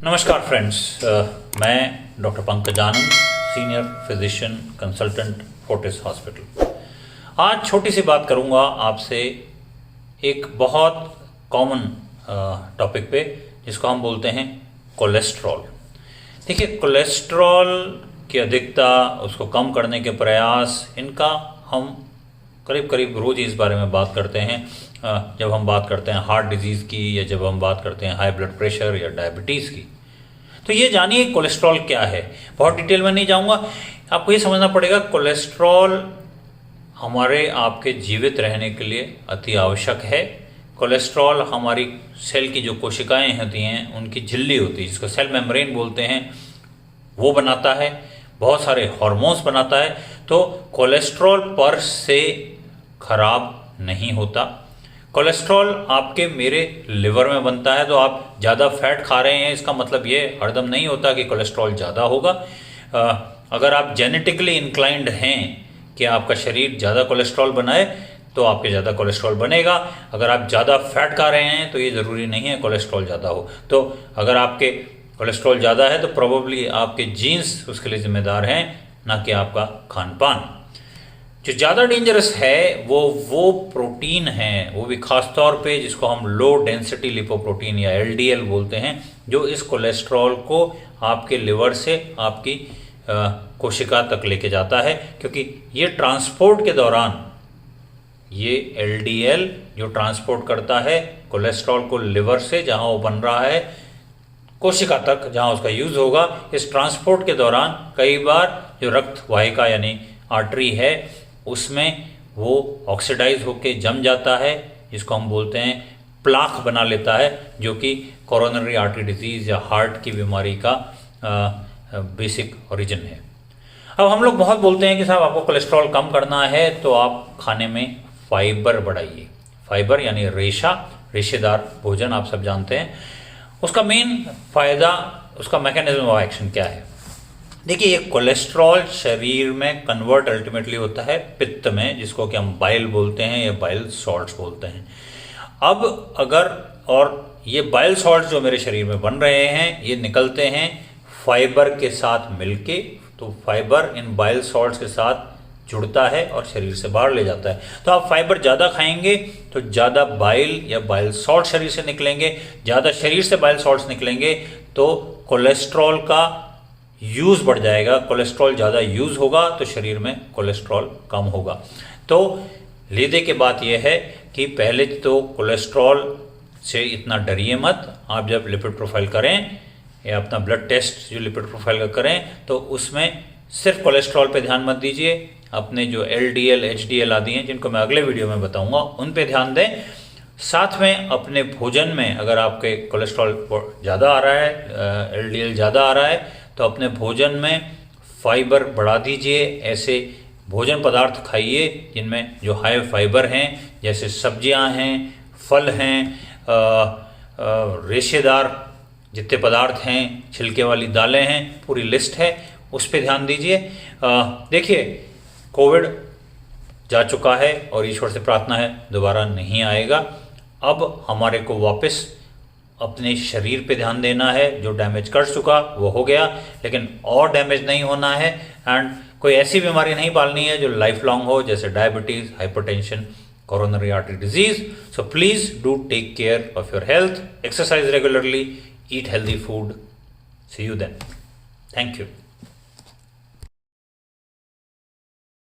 नमस्कार फ्रेंड्स, मैं doctor Pankaj Anand, senior physician consultant Fortis hospital. आज छोटी सी बात करूंगा आपसे एक बहुत कॉमन टॉपिक पे, जिसको हम बोलते हैं कोलेस्ट्रॉल। देखिए, कोलेस्ट्रॉल की अधिकता, उसको कम करने के प्रयास, इनका हम करीब करीब रोज़ इस बारे में बात करते हैं। जब हम बात करते हैं हार्ट डिजीज़ की, या जब हम बात करते हैं हाई ब्लड प्रेशर या डायबिटीज़ की। तो ये जानिए कोलेस्ट्रॉल क्या है। बहुत डिटेल में नहीं जाऊंगा, आपको ये समझना पड़ेगा कोलेस्ट्रॉल हमारे आपके जीवित रहने के लिए अति आवश्यक है। कोलेस्ट्रॉल हमारी सेल की जो कोशिकाएं होती हैं, उनकी झिल्ली होती है, जिसको सेल मेम्ब्रेन बोलते हैं, वो बनाता है। बहुत सारे हार्मोन्स बनाता है। तो कोलेस्ट्रॉल पर से खराब नहीं होता। कोलेस्ट्रॉल आपके मेरे लिवर में बनता है। तो आप ज़्यादा फैट खा रहे हैं, इसका मतलब ये हरदम नहीं होता कि कोलेस्ट्रॉल ज़्यादा होगा। अगर आप जेनेटिकली इंक्लाइंड हैं कि आपका शरीर ज़्यादा कोलेस्ट्रॉल बनाए, तो आपके ज़्यादा कोलेस्ट्रॉल बनेगा। अगर आप ज़्यादा फैट खा रहे हैं, तो ये ज़रूरी नहीं है कोलेस्ट्रॉल ज़्यादा हो। तो अगर आपके कोलेस्ट्रॉल ज़्यादा है, तो प्रोबेबली आपके जीन्स उसके लिए जिम्मेदार हैं, ना कि आपका खान पान। जो ज़्यादा डेंजरस है वो प्रोटीन है, वो भी खास तौर पे जिसको हम लो डेंसिटी लिपोप्रोटीन या एलडीएल बोलते हैं, जो इस कोलेस्ट्रॉल को आपके लिवर से आपकी कोशिका तक लेके जाता है। क्योंकि ये ट्रांसपोर्ट के दौरान, ये एलडीएल जो ट्रांसपोर्ट करता है कोलेस्ट्रॉल को लिवर से, जहाँ वो बन रहा है, कोशिका तक जहाँ उसका यूज़ होगा, इस ट्रांसपोर्ट के दौरान कई बार जो रक्त वाहिका यानी आर्टरी है, उसमें वो ऑक्सीडाइज होके जम जाता है, जिसको हम बोलते हैं प्लाक बना लेता है, जो कि कोरोनरी आर्टरी डिजीज़ या हार्ट की बीमारी का बेसिक ओरिजिन है। अब हम लोग बहुत बोलते हैं कि साहब आपको कोलेस्ट्रॉल कम करना है तो आप खाने में फाइबर बढ़ाइए। फाइबर यानी रेशेदार भोजन, आप सब जानते हैं। उसका मेन फ़ायदा, उसका मैकेनिज्म ऑफ एक्शन क्या है? देखिए, ये कोलेस्ट्रॉल शरीर में कन्वर्ट अल्टीमेटली होता है पित्त में, जिसको कि हम बाइल बोलते हैं या बाइल सॉल्ट्स बोलते हैं। अब अगर, और ये बाइल सॉल्ट्स जो मेरे शरीर में बन रहे हैं, ये निकलते हैं फाइबर के साथ मिलके। तो फाइबर इन बाइल सॉल्ट्स के साथ जुड़ता है और शरीर से बाहर ले जाता है। तो आप फाइबर ज़्यादा खाएंगे तो ज़्यादा बाइल या बाइल सॉल्ट शरीर से निकलेंगे। ज़्यादा शरीर से बाइल सॉल्ट्स निकलेंगे तो कोलेस्ट्रॉल का यूज़ बढ़ जाएगा। कोलेस्ट्रॉल ज़्यादा यूज़ होगा तो शरीर में कोलेस्ट्रॉल कम होगा। तो लेदे के बात यह है कि पहले तो कोलेस्ट्रॉल से इतना डरिए मत। आप जब लिपिड प्रोफाइल करें या अपना ब्लड टेस्ट जो लिपिड प्रोफाइल का करें, तो उसमें सिर्फ कोलेस्ट्रॉल पे ध्यान मत दीजिए। अपने जो एलडीएल एचडीएल आदि हैं, जिनको मैं अगले वीडियो में बताऊंगा, उन पे ध्यान दें। साथ में अपने भोजन में अगर आपके कोलेस्ट्रॉल ज़्यादा आ रहा है, एलडीएल ज़्यादा आ रहा है, तो अपने भोजन में फाइबर बढ़ा दीजिए। ऐसे भोजन पदार्थ खाइए जिनमें जो हाई फाइबर हैं, जैसे सब्जियां हैं, फल हैं, रेशेदार जितने पदार्थ हैं, छिलके वाली दालें हैं, पूरी लिस्ट है, उस पर ध्यान दीजिए। देखिए, कोविड जा चुका है और ईश्वर से प्रार्थना है दोबारा नहीं आएगा। अब हमारे को वापस अपने शरीर पे ध्यान देना है। जो डैमेज कर चुका वो हो गया, लेकिन और डैमेज नहीं होना है। एंड कोई ऐसी बीमारी नहीं पालनी है जो लाइफ लॉन्ग हो, जैसे diabetes, hypertension, coronary artery disease. So please do take care of your health, exercise regularly, eat healthy food. See you then. Thank you.